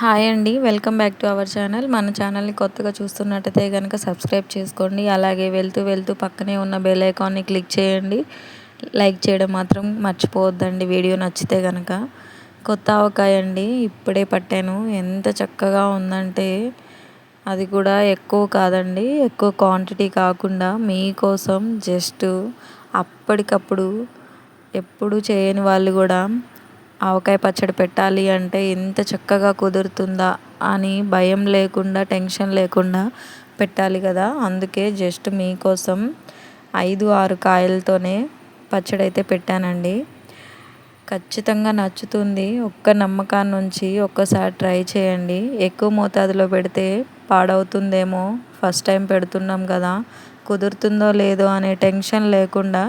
Hi అండి. Welcome back to our channel. మన ఛానల్ని కొత్తగా చూస్తున్నట్టయితే కనుక సబ్స్క్రైబ్ చేసుకోండి. అలాగే వెళ్తూ వెళ్తూ పక్కనే ఉన్న బెల్ ఐకాన్ని క్లిక్ చేయండి. లైక్ చేయడం మాత్రం మర్చిపోవద్దండి వీడియో నచ్చితే కనుక. కొత్త ఆవకాయ అండి, ఇప్పుడే పట్టాను. ఎంత చక్కగా ఉందంటే అది కూడా ఎక్కువ కాదండి, ఎక్కువ క్వాంటిటీ కాకుండా మీకోసం జస్ట్ అప్పటికప్పుడు ఎప్పుడు చేయని వాళ్ళు కూడా ఆవకాయ పచ్చడి పెట్టాలి అంటే ఇంత చక్కగా కుదురుతుందా అని భయం లేకుండా, టెన్షన్ లేకుండా పెట్టాలి కదా. అందుకే జస్ట్ మీకోసం 5-6 కాయలతోనే పచ్చడి అయితే పెట్టానండి. ఖచ్చితంగా నచ్చుతుంది. ఒక్క నమ్మకాన్ని నుంచి ఒక్కసారి ట్రై చేయండి. ఎక్కువ మోతాదులో పెడితే పాడవుతుందేమో, ఫస్ట్ టైం పెడుతున్నాం కదా, కుదురుతుందో లేదో అనే టెన్షన్ లేకుండా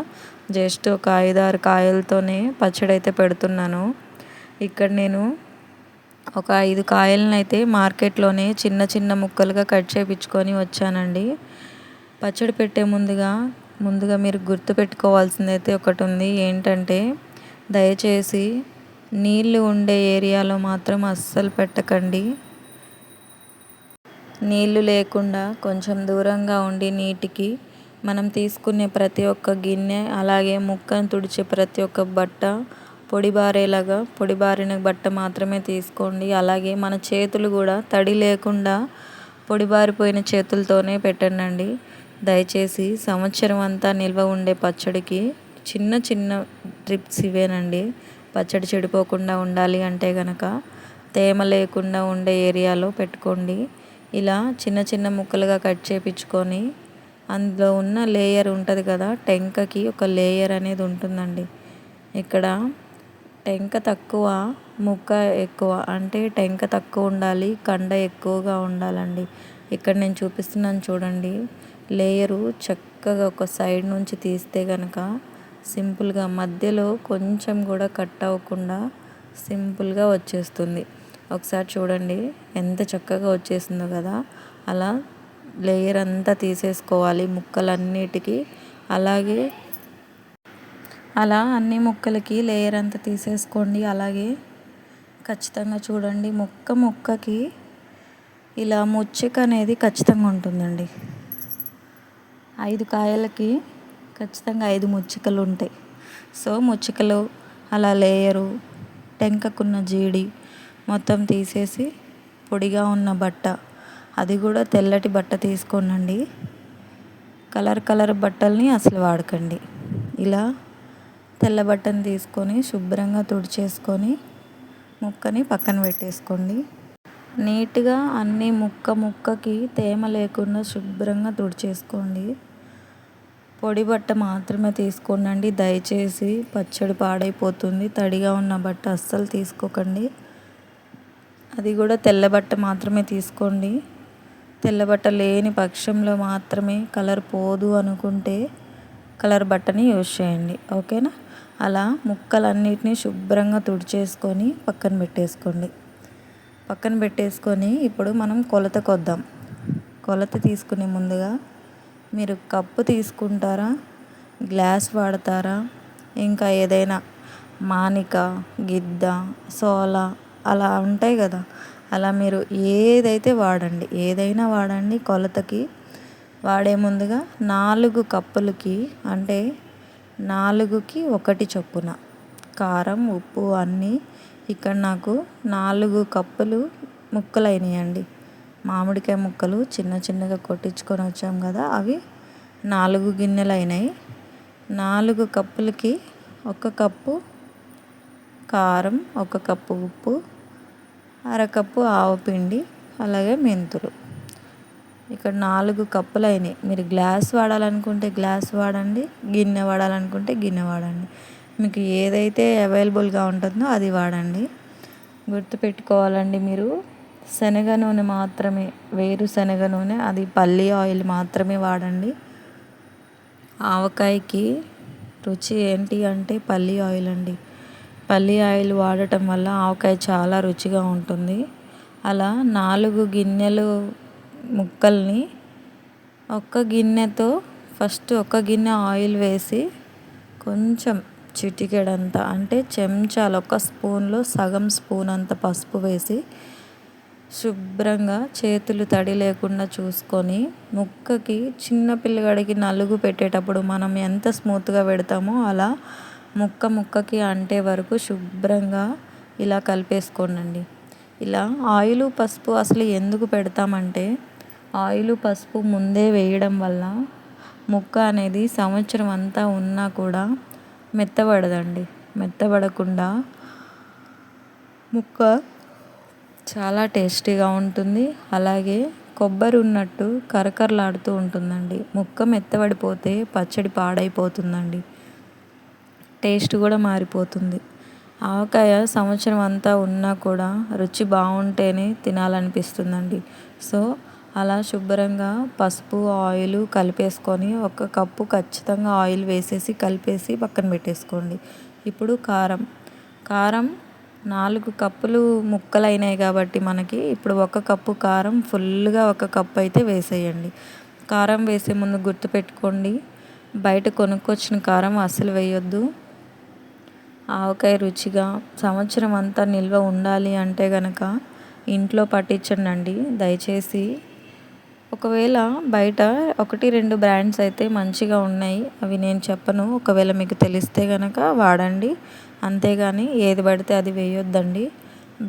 జస్ట్ ఒక 5-6 కాయలతోనే పచ్చడి అయితే పెడుతున్నాను. ఇక్కడ నేను ఒక 5 కాయలనైతే మార్కెట్లోనే చిన్న చిన్న ముక్కలుగా కట్ చేయించుకొని వచ్చానండి. పచ్చడి పెట్టే ముందుగా మీరు గుర్తుపెట్టుకోవాల్సింది అయితే ఒకటి ఉంది. ఏంటంటే దయచేసి నీళ్ళు ఉండే ఏరియాలో మాత్రం అస్సలు పెట్టకండి. నీళ్ళు లేకుండా కొంచెం దూరంగా ఉండి నీటికి మనం తీసుకునే ప్రతి ఒక్క గిన్నె, అలాగే ముక్కను తుడిచే ప్రతి ఒక్క బట్ట పొడిబారిన బట్ట మాత్రమే తీసుకోండి. అలాగే మన చేతులు కూడా తడి లేకుండా పొడిబారిపోయిన చేతులతోనే పెట్టండి. దయచేసి సంవత్సరం అంతా నిల్వ ఉండే పచ్చడికి చిన్న చిన్న ట్రిప్స్ ఇవేనండి. పచ్చడి చెడిపోకుండా ఉండాలి అంటే కనుక తేమ లేకుండా ఉండే ఏరియాలో పెట్టుకోండి. ఇలా చిన్న చిన్న ముక్కలుగా కట్ చేయించుకొని అందులో ఉన్న లేయర్ ఉంటుంది కదా, టెంకకి ఒక లేయర్ అనేది ఉంటుందండి. ఇక్కడ టెంక తక్కువ, ముక్క ఎక్కువ, అంటే టెంక తక్కువ ఉండాలి, కండ ఎక్కువగా ఉండాలండి. ఇక్కడ నేను చూపిస్తున్నాను చూడండి. లేయరు చక్కగా ఒక సైడ్ నుంచి తీస్తే కనుక సింపుల్గా మధ్యలో కొంచెం కూడా కట్ అవ్వకుండా సింపుల్గా వచ్చేస్తుంది. ఒకసారి చూడండి ఎంత చక్కగా వచ్చేసిందో కదా. అలా లేయర్ అంతా తీసేసుకోవాలి ముక్కలన్నిటికీ. అలాగే అలా అన్ని ముక్కలకి లేయర్ అంతా తీసేసుకోండి. అలాగే ఖచ్చితంగా చూడండి, ముక్కకి ఇలా ముచ్చిక అనేది ఖచ్చితంగా ఉంటుందండి. 5 కాయలకి ఖచ్చితంగా 5 ముచ్చికలు ఉంటాయి. సో ముచ్చికలు, అలా లేయరు, టెంకకున్న జీడి మొత్తం తీసేసి పొడిగా ఉన్న బట్ట, అది కూడా తెల్లటి బట్ట తీసుకోనండి. కలర్ బట్టల్ని అసలు వాడకండి. ఇలా తెల్ల బట్టను తీసుకొని శుభ్రంగా తుడిచేసుకొని ముక్కని పక్కన పెట్టేసుకోండి. నీట్గా అన్ని ముక్కకి తేమ లేకుండా శుభ్రంగా తుడిచేసుకోండి. పొడి బట్ట మాత్రమే తీసుకోండి. దయచేసి పచ్చడి పాడైపోతుంది. తడిగా ఉన్న బట్ట అస్సలు తీసుకోకండి. అది కూడా తెల్ల బట్ట మాత్రమే తీసుకోండి. తెల్ల బట్ట లేని పక్షంలో మాత్రమే, కలర్ పోదు అనుకుంటే కలర్ బట్టని యూజ్ చేయండి. ఓకేనా. అలా ముక్కలన్నిటినీ శుభ్రంగా తుడిచేసుకొని పక్కన పెట్టేసుకొని ఇప్పుడు మనం కొలతకు వద్దాం. కొలత తీసుకునే ముందుగా మీరు కప్పు తీసుకుంటారా, గ్లాస్ వాడతారా, ఇంకా ఏదైనా మానిక, గిద్ద, సోల అలా ఉంటాయి కదా, అలా మీరు ఏదైనా వాడండి. కొలతకి వాడే ముందుగా 4 కప్పులకి, అంటే 4కి 1 చొప్పున కారం, ఉప్పు అన్నీ ఇక్కడ నాకు 4 కప్పులు ముక్కలు అయినాయండి. మామిడికాయ ముక్కలు చిన్న చిన్నగా కొట్టించుకొని వచ్చాం కదా, అవి 4 గిన్నెలు అయినాయి. 4 కప్పులకి 1 కప్పు కారం, 1 కప్పు ఉప్పు, అరకప్పు ఆవపిండి, అలాగే మెంతులు. ఇక్కడ 4 కప్పులు అయినాయి. మీరు గ్లాస్ వాడాలనుకుంటే గ్లాస్ వాడండి, గిన్నె వాడాలనుకుంటే గిన్నె వాడండి. మీకు ఏదైతే అవైలబుల్గా ఉంటుందో అది వాడండి. గుర్తుపెట్టుకోవాలండి, మీరు శనగ నూనె మాత్రమే, వేరుశనగ నూనె, అది పల్లి ఆయిల్ మాత్రమే వాడండి. ఆవకాయకి రుచి ఏంటి అంటే పల్లి ఆయిల్ అండి. పల్లి ఆయిల్ వాడటం వల్ల ఆవకాయ చాలా రుచిగా ఉంటుంది. అలా 4 గిన్నెలు ముక్కల్ని ఒక్క గిన్నెతో ఫస్ట్ 1 గిన్నె ఆయిల్ వేసి కొంచెం చిటికెడంత, అంటే చెంచాలు, 1 స్పూన్లో సగం స్పూన్ అంత పసుపు వేసి శుభ్రంగా చేతులు తడి లేకుండా చూసుకొని ముక్కకి చిన్న పిల్లగాడికి నలుగు పెట్టేటప్పుడు మనం ఎంత స్మూత్గా పెడతామో అలా ముక్కకి అంటే వరకు శుభ్రంగా ఇలా కలిపేసుకోండి. ఇలా ఆయిలు పసుపు అసలు ఎందుకు పెడతామంటే ఆయిలు పసుపు ముందే వేయడం వల్ల ముక్క అనేది సంవత్సరం అంతా ఉన్నా కూడా మెత్తబడదండి. మెత్తబడకుండా ముక్క చాలా టేస్టీగా ఉంటుంది. అలాగే కొబ్బరి ఉన్నట్టు కరకరలాడుతూ ఉంటుందండి. ముక్క మెత్తబడిపోతే పచ్చడి పాడైపోతుందండి, టేస్ట్ కూడా మారిపోతుంది. ఆవకాయ సంవత్సరం అంతా ఉన్నా కూడా రుచి బాగుంటేనే తినాలనిపిస్తుందండి. సో అలా శుభ్రంగా పసుపు ఆయిల్ కలిపేసుకొని 1 కప్పు ఖచ్చితంగా ఆయిల్ వేసేసి కలిపేసి పక్కన పెట్టేసుకోండి. ఇప్పుడు కారం 4 కప్పులు ముక్కలు అయినాయి కాబట్టి మనకి ఇప్పుడు 1 కప్పు కారం ఫుల్గా 1 కప్పు అయితే వేసేయండి. కారం వేసే ముందు గుర్తుపెట్టుకోండి, బయట కొనుక్కొచ్చిన కారం అస్సలు వేయొద్దు. ఆవకాయ రుచిగా సంవత్సరం అంతా నిల్వ ఉండాలి అంటే గనక ఇంట్లో పట్టించండి దయచేసి. ఒకవేళ బయట 1-2 బ్రాండ్స్ అయితే మంచిగా ఉన్నాయి, అవి నేను చెప్పను. ఒకవేళ మీకు తెలిస్తే గనక వాడండి, అంతేగాని ఏది పడితే అది వేయొద్దండి.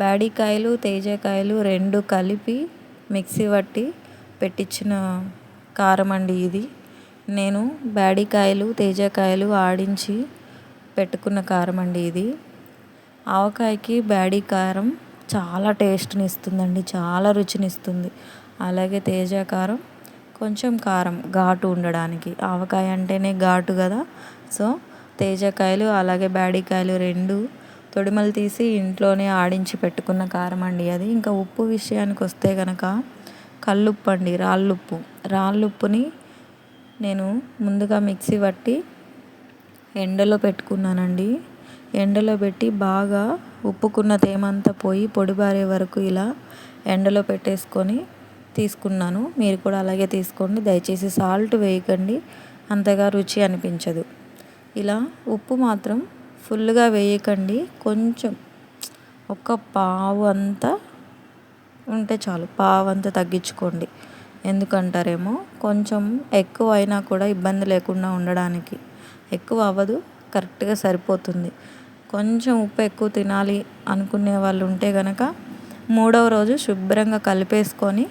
బ్యాడికాయలు తేజకాయలు 2 కలిపి మిక్సీ పట్టి పెట్టించిన కారం అండి ఇది. నేను బ్యాడికాయలు తేజకాయలు ఆడించి పెట్టుకున్న కారం అండి ఇది. ఆవకాయకి బ్యాడి కారం చాలా టేస్ట్ని ఇస్తుందండి, చాలా రుచినిస్తుంది. అలాగే తేజ కారం కొంచెం కారం ఘాటు ఉండడానికి, ఆవకాయ అంటేనే ఘాటు కదా. సో తేజకాయలు అలాగే బ్యాడికాయలు 2 తొడిమలు తీసి ఇంట్లోనే ఆడించి పెట్టుకున్న కారం అండి అది. ఇంకా ఉప్పు విషయానికి వస్తే కనుక కల్లుప్పు అండి, రాళ్ళుప్పుని నేను ముందుగా మిక్సీ పట్టి ఎండలో పెట్టుకున్నానండి. ఎండలో పెట్టి బాగా ఉప్పుకున్న తేమంతా పోయి పొడిబారే వరకు ఇలా ఎండలో పెట్టేసుకొని తీసుకున్నాను. మీరు కూడా అలాగే తీసుకోండి. దయచేసి సాల్ట్ వేయకండి, అంతగా రుచి అనిపించదు. ఇలా ఉప్పు మాత్రం ఫుల్గా వేయకండి, కొంచెం ఒక పావు అంతా ఉంటే చాలు, పావు అంతా తగ్గించుకోండి. ఎందుకంటారేమో కొంచెం ఎక్కువ అయినా కూడా ఇబ్బంది లేకుండా ఉండడానికి. ఎక్కువ అవ్వదు, కరెక్ట్గా సరిపోతుంది. కొంచెం ఉప్పు ఎక్కువ తినాలి అనుకునే వాళ్ళు ఉంటే కనుక 3వ రోజు శుభ్రంగా కలిపేసుకొని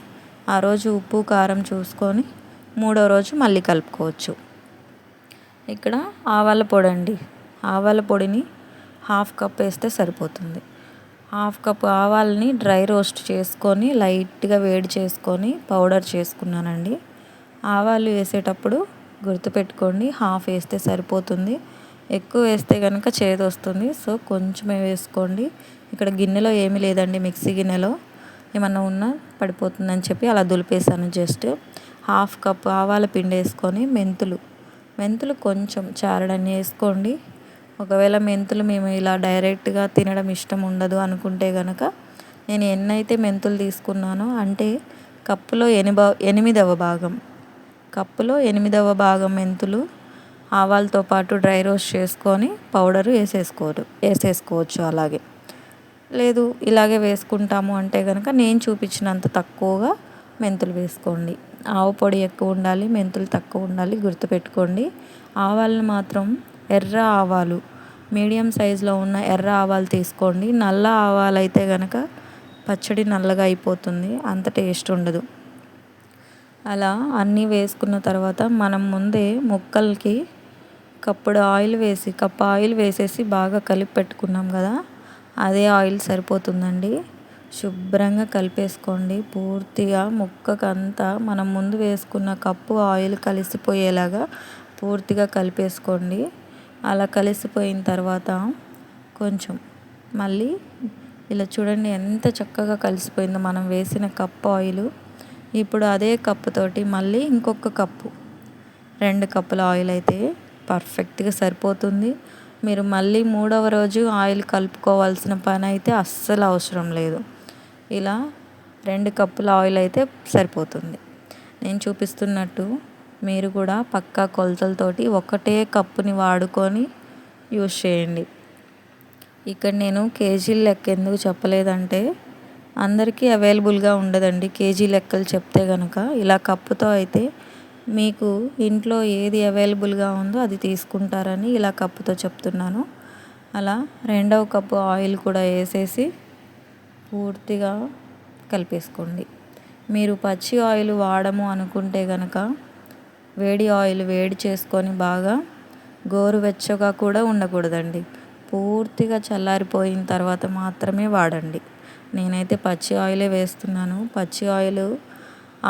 ఆ రోజు ఉప్పు కారం చూసుకొని 3వ రోజు మళ్ళీ కలుపుకోవచ్చు. ఇక్కడ ఆవాల పొడి అండి, ఆవాల పొడిని 1/2 కప్ వేస్తే సరిపోతుంది. 1/2 కప్ ఆవాలని డ్రై రోస్ట్ చేసుకొని లైట్గా వేడి చేసుకొని పౌడర్ చేసుకున్నానండి. ఆవాలు వేసేటప్పుడు గుర్తుపెట్టుకోండి, 1/2 వేస్తే సరిపోతుంది. ఎక్కువ వేస్తే కనుక చేదు వస్తుంది. సో కొంచెమే వేసుకోండి. ఇక్కడ గిన్నెలో ఏమీ లేదండి, మిక్సీ గిన్నెలో ఏమన్నా ఉన్నా పడిపోతుందని చెప్పి అలా దులిపేసాను. జస్ట్ 1/2 కప్ ఆవాల పిండి వేసుకొని మెంతులు కొంచెం చారడన్ని వేసుకోండి. ఒకవేళ మెంతులు మేము ఇలా డైరెక్ట్గా తినడం ఇష్టం ఉండదు అనుకుంటే కనుక నేను ఎన్నైతే మెంతులు తీసుకున్నానో అంటే కప్పులో 8వ భాగం మెంతులు ఆవాలతో పాటు డ్రై రోస్ట్ చేసుకొని పౌడరు వేసేసుకోవచ్చు. అలాగే లేదు ఇలాగే వేసుకుంటాము అంటే కనుక నేను చూపించినంత తక్కువగా మెంతులు వేసుకోండి. ఆవు పొడి ఎక్కువ ఉండాలి, మెంతులు తక్కువ ఉండాలి, గుర్తుపెట్టుకోండి. ఆవాలను మాత్రం ఎర్ర ఆవాలు, మీడియం సైజులో ఉన్న ఎర్ర ఆవాలు తీసుకోండి. నల్ల ఆవాలు అయితే కనుక పచ్చడి నల్లగా అయిపోతుంది, అంత టేస్ట్ ఉండదు. అలా అన్నీ వేసుకున్న తర్వాత మనం ముందే ముక్కలకి కప్పు ఆయిల్ వేసేసి బాగా కలిపి పెట్టుకున్నాం కదా, అదే ఆయిల్ సరిపోతుందండి. శుభ్రంగా కలిపేసుకోండి. పూర్తిగా ముక్కకంతా మనం ముందు వేసుకున్న కప్పు ఆయిల్ కలిసిపోయేలాగా పూర్తిగా కలిపేసుకోండి. అలా కలిసిపోయిన తర్వాత కొంచెం మళ్ళీ ఇలా చూడండి ఎంత చక్కగా కలిసిపోయిందో మనం వేసిన కప్పు ఆయిల్. ఇప్పుడు అదే కప్పుతోటి మళ్ళీ ఇంకొక కప్పు, 2 కప్పుల ఆయిల్ అయితే పర్ఫెక్ట్గా సరిపోతుంది. మీరు మళ్ళీ 3వ రోజు ఆయిల్ కలుపుకోవాల్సిన పని అయితే అస్సలు అవసరం లేదు. ఇలా 2 కప్పుల ఆయిల్ అయితే సరిపోతుంది. నేను చూపిస్తున్నట్టు మీరు కూడా పక్కా కొలతలతోటి ఒకటే కప్పుని వాడుకొని యూస్ చేయండి. ఇక్కడ నేను కేజీల లెక్క ఎందుకు చెప్పలేదంటే అందరికీ అవైలబుల్గా ఉండదండి కేజీ లెక్కలు చెప్తే కనుక. ఇలా కప్పుతో అయితే మీకు ఇంట్లో ఏది అవైలబుల్గా ఉందో అది తీసుకుంటారని ఇలా కప్పుతో చెప్తున్నాను. అలా రెండవ కప్పు ఆయిల్ కూడా వేసేసి పూర్తిగా కలిపేసుకోండి. మీరు పచ్చి ఆయిల్ వాడము అనుకుంటే కనుక వేడి ఆయిల్ వేడి చేసుకొని బాగా గోరువెచ్చగా కూడా ఉండకూడదండి, పూర్తిగా చల్లారిపోయిన తర్వాత మాత్రమే వాడండి. నేనైతే పచ్చి ఆయిలే వేస్తున్నాను. పచ్చి ఆయిల్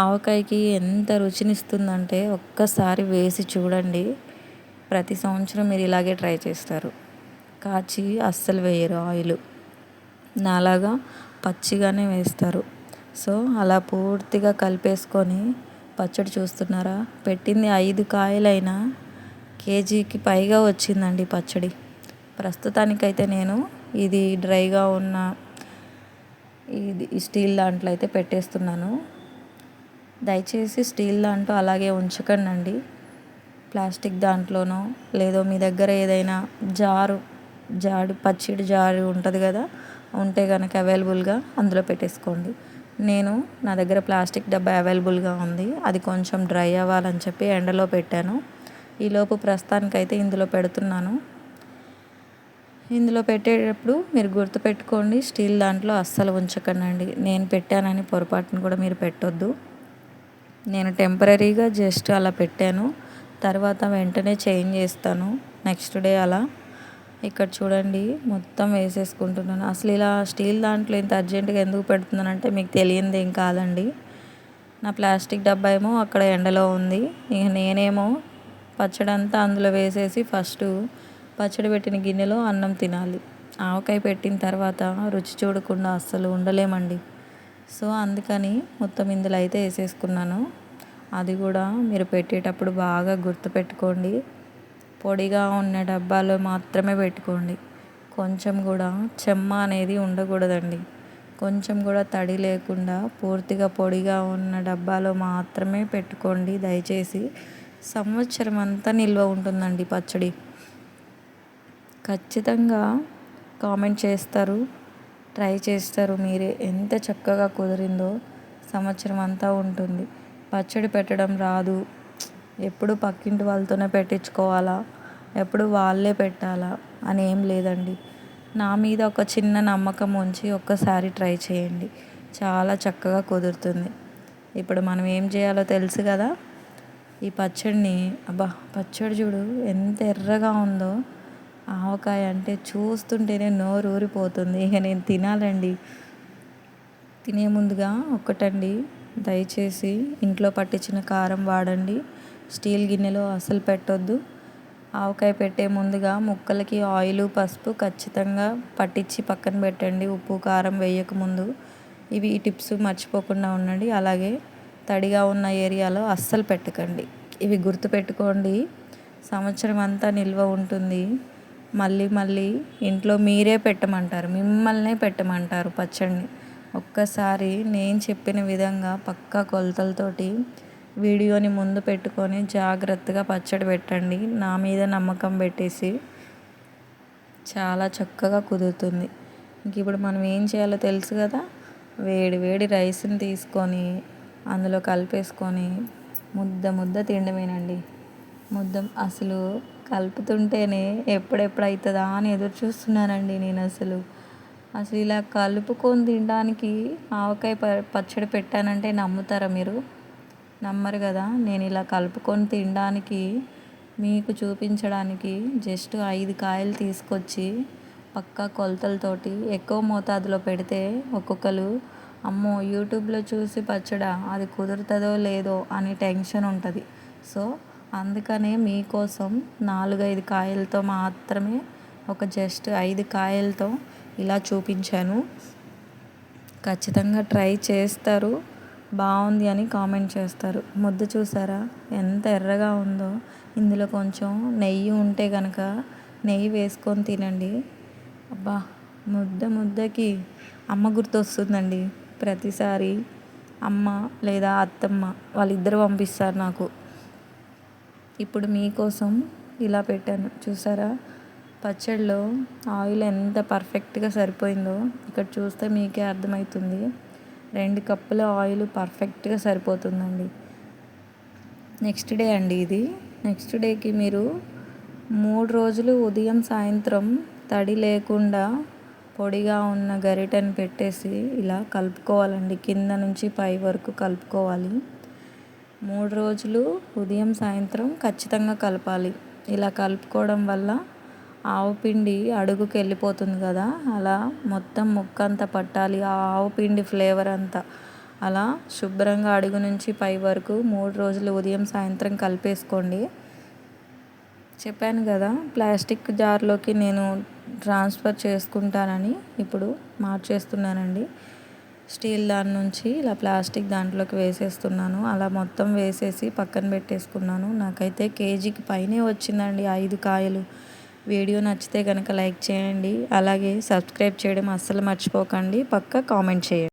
ఆవకాయకి ఎంత రుచినిస్తుందంటే ఒక్కసారి వేసి చూడండి. ప్రతి సంవత్సరం మీరు ఇలాగే ట్రై చేస్తారు. కాచి అస్సలు వేయరు ఆయిల్, నాలాగా పచ్చిగానే వేస్తారు. సో అలా పూర్తిగా కలిపేసుకొని పచ్చడి చూస్తున్నారా, పెట్టింది 5 కాయలైనా కేజీకి పైగా వచ్చిందండి పచ్చడి. ప్రస్తుతానికైతే నేను ఇది డ్రైగా ఉన్న ఇది స్టీల్ దాంట్లో అయితే పెట్టేస్తున్నాను. దయచేసి స్టీల్ దాంట్లో అలాగే ఉంచకండి. ప్లాస్టిక్ దాంట్లోనో లేదో మీ దగ్గర ఏదైనా పచ్చడి జారు ఉంటుంది కదా, ఉంటే కనుక అవైలబుల్గా అందులో పెట్టేసుకోండి. నా దగ్గర ప్లాస్టిక్ డబ్బా అవైలబుల్గా ఉంది. అది కొంచెం డ్రై అవ్వాలని చెప్పి ఎండలో పెట్టాను. ఈలోపు ప్రస్తుతానికైతే ఇందులో పెడుతున్నాను. ఇందులో పెట్టేటప్పుడు మీరు గుర్తుపెట్టుకోండి, స్టీల్ దాంట్లో అస్సలు ఉంచకండి. నేను పెట్టానని పొరపాటును కూడా మీరు పెట్టొద్దు. నేను టెంపరీగా జస్ట్ అలా పెట్టాను, తర్వాత వెంటనే చేంజ్ చేస్తాను నెక్స్ట్ డే అలా. ఇక్కడ చూడండి మొత్తం వేసేసుకుంటున్నాను. అసలు ఇలా స్టీల్ దాంట్లో ఇంత అర్జెంటుగా ఎందుకు పెడుతున్నానంటే మీకు తెలియనిది ఏం కాదండి. నా ప్లాస్టిక్ డబ్బా ఏమో అక్కడ ఎండలో ఉంది. ఇక నేనేమో పచ్చడి అంతా అందులో వేసేసి ఫస్ట్ పచ్చడి పెట్టిన గిన్నెలో అన్నం తినాలి. ఆవకాయ పెట్టిన తర్వాత రుచి చూడకుండా అస్సలు ఉండలేమండి. సో అందుకని మొత్తం ఇందులో అయితే వేసేసుకున్నాను. అది కూడా మీరు పెట్టేటప్పుడు బాగా గుర్తుపెట్టుకోండి, పొడిగా ఉన్న డబ్బాలో మాత్రమే పెట్టుకోండి. కొంచెం కూడా చెమ్మ అనేది ఉండకూడదండి. కొంచెం కూడా తడి లేకుండా పూర్తిగా పొడిగా ఉన్న డబ్బాలో మాత్రమే పెట్టుకోండి దయచేసి. సంవత్సరం అంతా నిల్వ ఉంటుందండి పచ్చడి. ఖచ్చితంగా కామెంట్ చేస్తారు, ట్రై చేస్తారు మీరే. ఎంత చక్కగా కుదిరిందో, సంవత్సరం అంతా ఉంటుంది. పచ్చడి పెట్టడం రాదు, ఎప్పుడు పక్కింటి వాళ్ళతోనే పెట్టించుకోవాలా, ఎప్పుడు వాళ్ళే పెట్టాలా అని ఏం లేదండి. నా మీద ఒక చిన్న నమ్మకం ఉంచి ఒక్కసారి ట్రై చేయండి, చాలా చక్కగా కుదురుతుంది. ఇప్పుడు మనం ఏం చేయాలో తెలుసు కదా. ఈ పచ్చడిని పచ్చడి చూడు ఎంత ఎర్రగా ఉందో. ఆవకాయ అంటే చూస్తుంటేనే నోరు ఊరిపోతుంది. ఇక నేను తినాలండి. తినే ముందుగా ఒక్కటండి, దయచేసి ఇంట్లో పట్టించిన కారం వాడండి. స్టీల్ గిన్నెలో అసలు పెట్టొద్దు. ఆవకాయ పెట్టే ముందుగా ముక్కలకి ఆయిల్ పసుపు ఖచ్చితంగా పట్టించి పక్కన పెట్టండి, ఉప్పు కారం వేయకముందు. ఈ టిప్స్ మర్చిపోకుండా ఉండండి. అలాగే తడిగా ఉన్న ఏరియాలో అస్సలు పెట్టకండి. ఇవి గుర్తుపెట్టుకోండి, సంవత్సరం అంతా నిల్వ ఉంటుంది. మళ్ళీ ఇంట్లో మీరే పెట్టమంటారు, మిమ్మల్నే పెట్టమంటారు పచ్చడిని. ఒక్కసారి నేను చెప్పిన విధంగా పక్కా కొలతలతోటి వీడియోని ముందు పెట్టుకొని జాగ్రత్తగా పచ్చడి పెట్టండి. నా మీద నమ్మకం పెట్టేసి చాలా చక్కగా కుదురుతుంది. ఇంక ఇప్పుడు మనం ఏం చేయాలో తెలుసు కదా. వేడి వేడి రైస్ని తీసుకొని అందులో కలిపేసుకొని ముద్ద తినడమేనండి. అసలు కలుపుతుంటేనే ఎప్పుడెప్పుడు అవుతుందా అని ఎదురు చూస్తున్నానండి నేను. అసలు ఇలా కలుపుకొని తినడానికి ఆవకాయ పచ్చడి పెట్టానంటే నమ్ముతారా మీరు? నమ్మరు కదా. నేను ఇలా కలుపుకొని తినడానికి మీకు చూపించడానికి జస్ట్ 5 కాయలు తీసుకొచ్చి పక్కా కొలతలతోటి ఎక్కువ మోతాదులో పెడితే ఒక్కొక్కరు అమ్మో యూట్యూబ్లో చూసి పచ్చడా, అది కుదురుతుందో లేదో అని టెన్షన్ ఉంటుంది. సో అందుకనే మీకోసం 4-5 కాయలతో మాత్రమే, జస్ట్ 5 కాయలతో ఇలా చూపించాను. ఖచ్చితంగా ట్రై చేస్తారు, బాగుంది అని కామెంట్ చేస్తారు. ముద్ద చూసారా ఎంత ఎర్రగా ఉందో. ఇందులో కొంచెం నెయ్యి ఉంటే కనుక నెయ్యి వేసుకొని తినండి. ముద్దకి అమ్మ గుర్తొస్తుందండి. ప్రతిసారి అమ్మ లేదా అత్తమ్మ వాళ్ళిద్దరు పంపిస్తారు నాకు. ఇప్పుడు మీకోసం ఇలా పెట్టాను చూసారా, పచ్చడిలో ఆయిల్ ఎంత పర్ఫెక్ట్గా సరిపోయిందో ఇక్కడ చూస్తే మీకే అర్థమవుతుంది. 2 కప్పుల ఆయిల్ పర్ఫెక్ట్గా సరిపోతుందండి. నెక్స్ట్ డే అండి ఇది. నెక్స్ట్ డేకి మీరు 3 రోజులు ఉదయం సాయంత్రం తడి లేకుండా పొడిగా ఉన్న గరిటెని పెట్టేసి ఇలా కలుపుకోవాలండి. కింద నుంచి పై వరకు కలుపుకోవాలి. 3 రోజులు ఉదయం సాయంత్రం ఖచ్చితంగా కలపాలి. ఇలా కలుపుకోవడం వల్ల ఆవు పిండి అడుగుకి వెళ్ళిపోతుంది కదా, అలా మొత్తం ముక్క అంతా పట్టాలి ఆ ఆవు పిండి ఫ్లేవర్ అంతా. అలా శుభ్రంగా అడుగు నుంచి పై వరకు 3 రోజులు ఉదయం సాయంత్రం కలిపేసుకోండి. చెప్పాను కదా ప్లాస్టిక్ జార్లోకి నేను ట్రాన్స్ఫర్ చేసుకుంటానని, ఇప్పుడు మార్చేస్తున్నానండి. స్టీల్ దాని నుంచి ఇలా ప్లాస్టిక్ దాంట్లోకి వేసేస్తున్నాను. అలా మొత్తం వేసేసి పక్కన పెట్టేసుకున్నాను. నాకైతే కేజీకి పైనే వచ్చిందండి 5 కాయలు. వీడియో నచ్చితే కనుక లైక్ చేయండి, అలాగే సబ్స్క్రైబ్ చేయడం అస్సలు మర్చిపోకండి. పక్కా కామెంట్ చేయండి.